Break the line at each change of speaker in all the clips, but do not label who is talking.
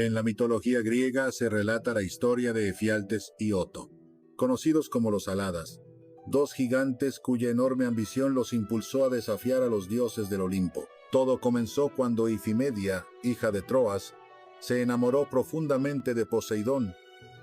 En la mitología griega se relata la historia de Efialtes y Oto, conocidos como los Aladas, dos gigantes cuya enorme ambición los impulsó a desafiar a los dioses del Olimpo. Todo comenzó cuando Ifimedia, hija de Troas, se enamoró profundamente de Poseidón,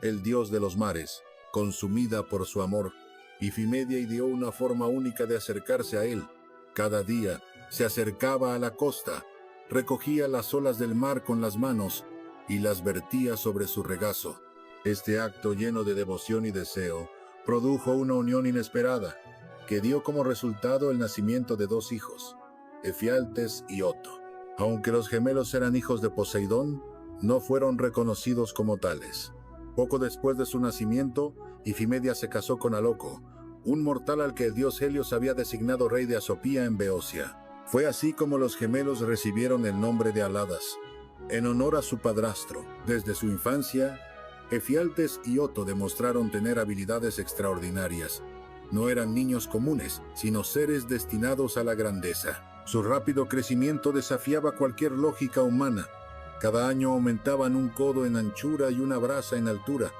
el dios de los mares. Consumida por su amor, Ifimedia ideó una forma única de acercarse a él. Cada día se acercaba a la costa, recogía las olas del mar con las manos y las vertía sobre su regazo. Este acto lleno de devoción y deseo produjo una unión inesperada, que dio como resultado el nacimiento de dos hijos, Efialtes y Oto. Aunque los gemelos eran hijos de Poseidón, no fueron reconocidos como tales. Poco después de su nacimiento, Ifimedia se casó con Aloco, un mortal al que el dios Helios había designado rey de Asopía en Beocia. Fue así como los gemelos recibieron el nombre de Aladas, en honor a su padrastro. Desde su infancia, Efialtes y Oto demostraron tener habilidades extraordinarias. No eran niños comunes, sino seres destinados a la grandeza. Su rápido crecimiento desafiaba cualquier lógica humana. Cada año aumentaban un codo en anchura y una braza en altura,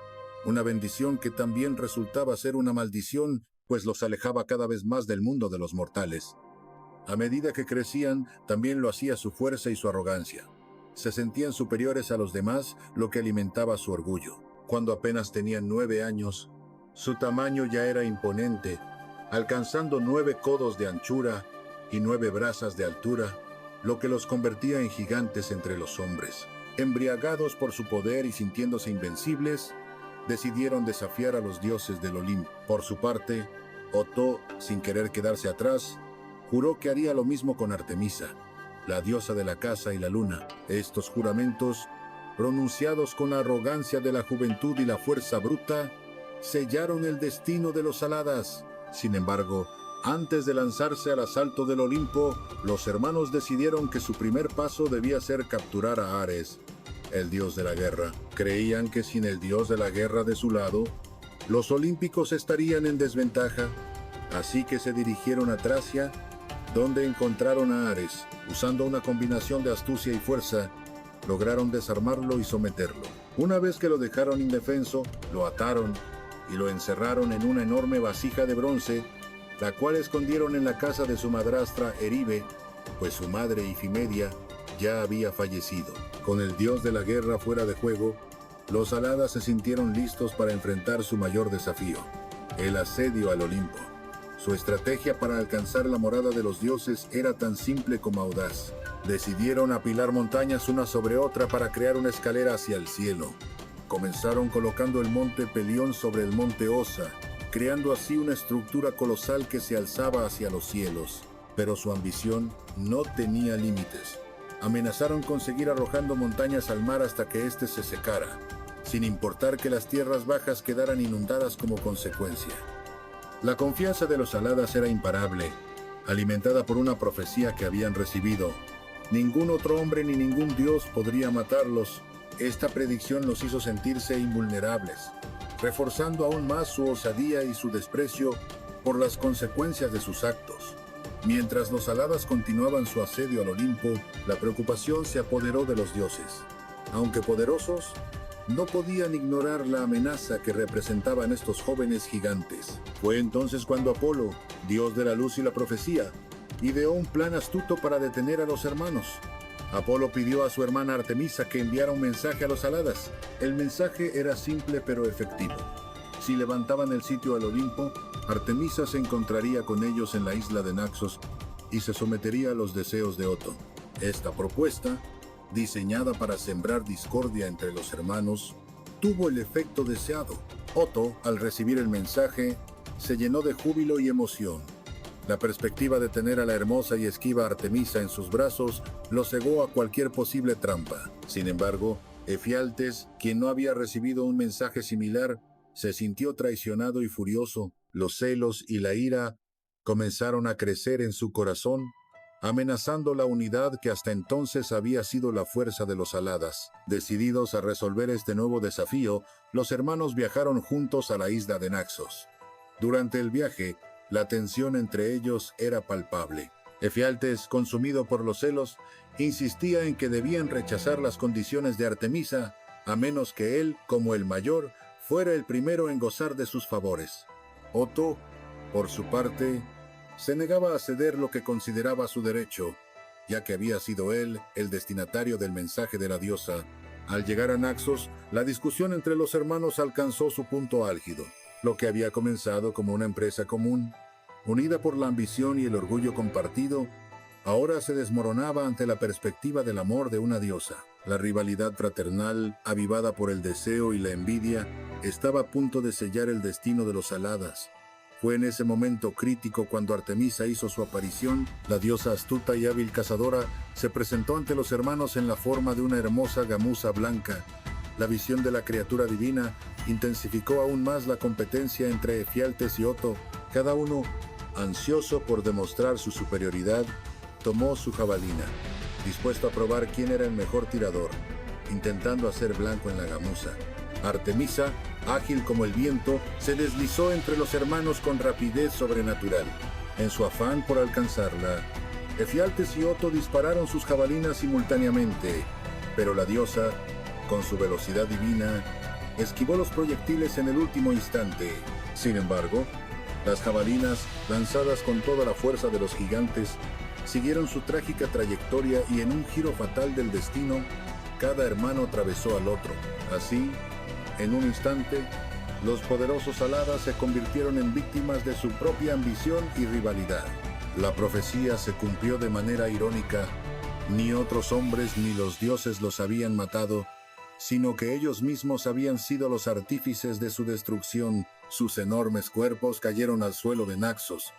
una bendición que también resultaba ser una maldición, pues los alejaba cada vez más del mundo de los mortales. A medida que crecían, también lo hacía su fuerza y su arrogancia. Se sentían superiores a los demás, lo que alimentaba su orgullo. Cuando apenas tenían 9 años, su tamaño ya era imponente, alcanzando 9 codos de anchura y 9 brazas de altura, lo que los convertía en gigantes entre los hombres. Embriagados por su poder y sintiéndose invencibles, decidieron desafiar a los dioses del Olimpo. Por su parte, Oto, sin querer quedarse atrás, juró que haría lo mismo con Artemisa, la diosa de la caza y la luna. Estos juramentos, pronunciados con la arrogancia de la juventud y la fuerza bruta, sellaron el destino de los Aladas. Sin embargo, antes de lanzarse al asalto del Olimpo, los hermanos decidieron que su primer paso debía ser capturar a Ares, el dios de la guerra. Creían que sin el dios de la guerra de su lado, los olímpicos estarían en desventaja, así que se dirigieron a Tracia, donde encontraron a Ares. Usando una combinación de astucia y fuerza, lograron desarmarlo y someterlo. Una vez que lo dejaron indefenso, lo ataron y lo encerraron en una enorme vasija de bronce, la cual escondieron en la casa de su madrastra Eribe, pues su madre Ifimedia ya había fallecido. Con el dios de la guerra fuera de juego, los Aladas se sintieron listos para enfrentar su mayor desafío, el asedio al Olimpo. Su estrategia para alcanzar la morada de los dioses era tan simple como audaz. Decidieron apilar montañas una sobre otra para crear una escalera hacia el cielo. Comenzaron colocando el monte Pelión sobre el monte Osa, creando así una estructura colosal que se alzaba hacia los cielos. Pero su ambición no tenía límites. Amenazaron con seguir arrojando montañas al mar hasta que éste se secara, sin importar que las tierras bajas quedaran inundadas como consecuencia. La confianza de los Aladas era imparable, alimentada por una profecía que habían recibido. Ningún otro hombre ni ningún dios podría matarlos. Esta predicción los hizo sentirse invulnerables, reforzando aún más su osadía y su desprecio por las consecuencias de sus actos. Mientras los Aladas continuaban su asedio al Olimpo, la preocupación se apoderó de los dioses. Aunque poderosos, no podían ignorar la amenaza que representaban estos jóvenes gigantes. Fue entonces cuando Apolo, dios de la luz y la profecía, ideó un plan astuto para detener a los hermanos. Apolo pidió a su hermana Artemisa que enviara un mensaje a los Aladas. El mensaje era simple pero efectivo. Si levantaban el sitio al Olimpo, Artemisa se encontraría con ellos en la isla de Naxos y se sometería a los deseos de Oto. Esta propuesta, diseñada para sembrar discordia entre los hermanos, tuvo el efecto deseado. Oto, al recibir el mensaje, se llenó de júbilo y emoción. La perspectiva de tener a la hermosa y esquiva Artemisa en sus brazos lo cegó a cualquier posible trampa. Sin embargo, Efialtes, quien no había recibido un mensaje similar, se sintió traicionado y furioso. Los celos y la ira comenzaron a crecer en su corazón, amenazando la unidad que hasta entonces había sido la fuerza de los Aladas. Decididos a resolver este nuevo desafío, los hermanos viajaron juntos a la isla de Naxos. Durante el viaje, la tensión entre ellos era palpable. Efialtes, consumido por los celos, insistía en que debían rechazar las condiciones de Artemisa, a menos que él, como el mayor, fuera el primero en gozar de sus favores. Oto, por su parte, se negaba a ceder lo que consideraba su derecho, ya que había sido él el destinatario del mensaje de la diosa. Al llegar a Naxos, la discusión entre los hermanos alcanzó su punto álgido. Lo que había comenzado como una empresa común, unida por la ambición y el orgullo compartido, ahora se desmoronaba ante la perspectiva del amor de una diosa. La rivalidad fraternal, avivada por el deseo y la envidia, estaba a punto de sellar el destino de los Aladas. Fue en ese momento crítico cuando Artemisa hizo su aparición. La diosa astuta y hábil cazadora se presentó ante los hermanos en la forma de una hermosa gamuza blanca. La visión de la criatura divina intensificó aún más la competencia entre Efialtes y Oto. Cada uno, ansioso por demostrar su superioridad, tomó su jabalina, dispuesto a probar quién era el mejor tirador, intentando hacer blanco en la gamuza. Artemisa, ágil como el viento, se deslizó entre los hermanos con rapidez sobrenatural. En su afán por alcanzarla, Efialtes y Oto dispararon sus jabalinas simultáneamente, pero la diosa, con su velocidad divina, esquivó los proyectiles en el último instante. Sin embargo, las jabalinas, lanzadas con toda la fuerza de los gigantes, siguieron su trágica trayectoria y en un giro fatal del destino, cada hermano atravesó al otro. Así, en un instante, los poderosos Aladas se convirtieron en víctimas de su propia ambición y rivalidad. La profecía se cumplió de manera irónica. Ni otros hombres ni los dioses los habían matado, sino que ellos mismos habían sido los artífices de su destrucción. Sus enormes cuerpos cayeron al suelo de Naxos,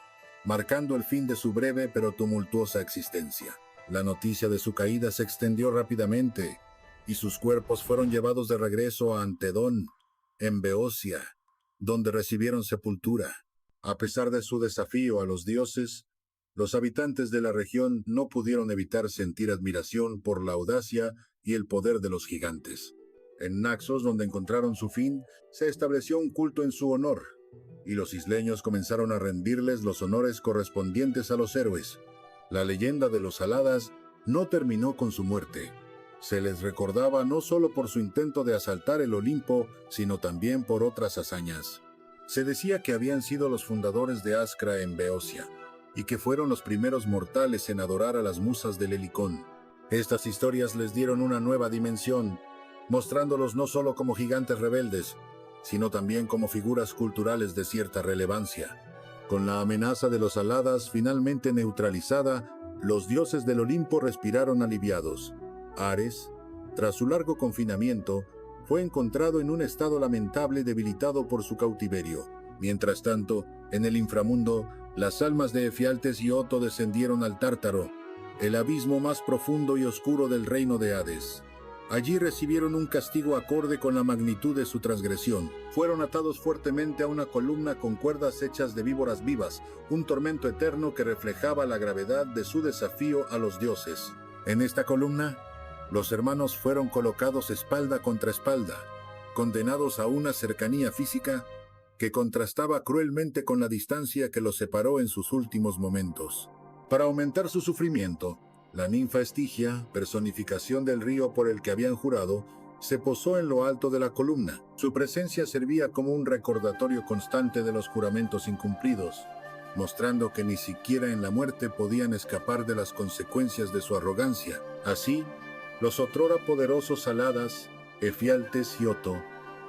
marcando el fin de su breve pero tumultuosa existencia. La noticia de su caída se extendió rápidamente, y sus cuerpos fueron llevados de regreso a Antedón, en Beocia, donde recibieron sepultura. A pesar de su desafío a los dioses, los habitantes de la región no pudieron evitar sentir admiración por la audacia y el poder de los gigantes. En Naxos, donde encontraron su fin, se estableció un culto en su honor, y los isleños comenzaron a rendirles los honores correspondientes a los héroes. La leyenda de los Aladas no terminó con su muerte. Se les recordaba no solo por su intento de asaltar el Olimpo, sino también por otras hazañas. Se decía que habían sido los fundadores de Ascra en Beocia, y que fueron los primeros mortales en adorar a las musas del Helicón. Estas historias les dieron una nueva dimensión, mostrándolos no solo como gigantes rebeldes, sino también como figuras culturales de cierta relevancia. Con la amenaza de los Aladas finalmente neutralizada, los dioses del Olimpo respiraron aliviados. Ares, tras su largo confinamiento, fue encontrado en un estado lamentable debilitado por su cautiverio. Mientras tanto, en el inframundo, las almas de Efialtes y Oto descendieron al Tártaro, el abismo más profundo y oscuro del reino de Hades. Allí recibieron un castigo acorde con la magnitud de su transgresión. Fueron atados fuertemente a una columna con cuerdas hechas de víboras vivas, un tormento eterno que reflejaba la gravedad de su desafío a los dioses. En esta columna, los hermanos fueron colocados espalda contra espalda, condenados a una cercanía física que contrastaba cruelmente con la distancia que los separó en sus últimos momentos. Para aumentar su sufrimiento, la ninfa Estigia, personificación del río por el que habían jurado, se posó en lo alto de la columna. Su presencia servía como un recordatorio constante de los juramentos incumplidos, mostrando que ni siquiera en la muerte podían escapar de las consecuencias de su arrogancia. Así, los otrora poderosos Aladas, Efialtes y Oto,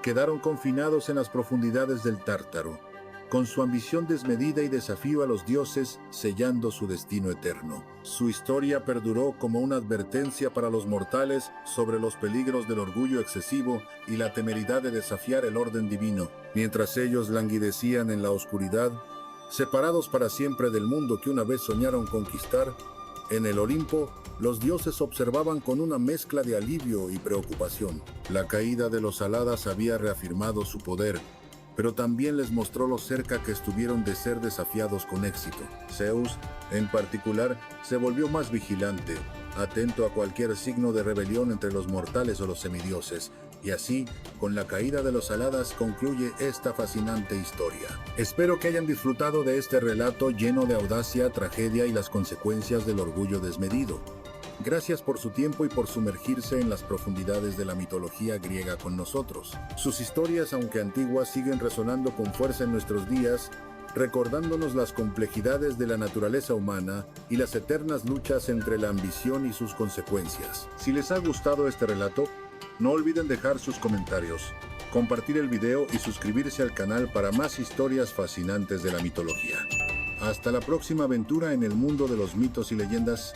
quedaron confinados en las profundidades del Tártaro, con su ambición desmedida y desafío a los dioses sellando su destino eterno. Su historia perduró como una advertencia para los mortales sobre los peligros del orgullo excesivo y la temeridad de desafiar el orden divino. Mientras ellos languidecían en la oscuridad, separados para siempre del mundo que una vez soñaron conquistar, en el Olimpo, los dioses observaban con una mezcla de alivio y preocupación. La caída de los Aladas había reafirmado su poder, pero también les mostró lo cerca que estuvieron de ser desafiados con éxito. Zeus, en particular, se volvió más vigilante, atento a cualquier signo de rebelión entre los mortales o los semidioses, Y así, con la caída de los Aladas concluye esta fascinante historia. Espero que hayan disfrutado de este relato lleno de audacia, tragedia y las consecuencias del orgullo desmedido. Gracias por su tiempo y por sumergirse en las profundidades de la mitología griega con nosotros. Sus historias, aunque antiguas, siguen resonando con fuerza en nuestros días, recordándonos las complejidades de la naturaleza humana y las eternas luchas entre la ambición y sus consecuencias. Si les ha gustado este relato, no olviden dejar sus comentarios, compartir el video y suscribirse al canal para más historias fascinantes de la mitología. Hasta la próxima aventura en el mundo de los mitos y leyendas.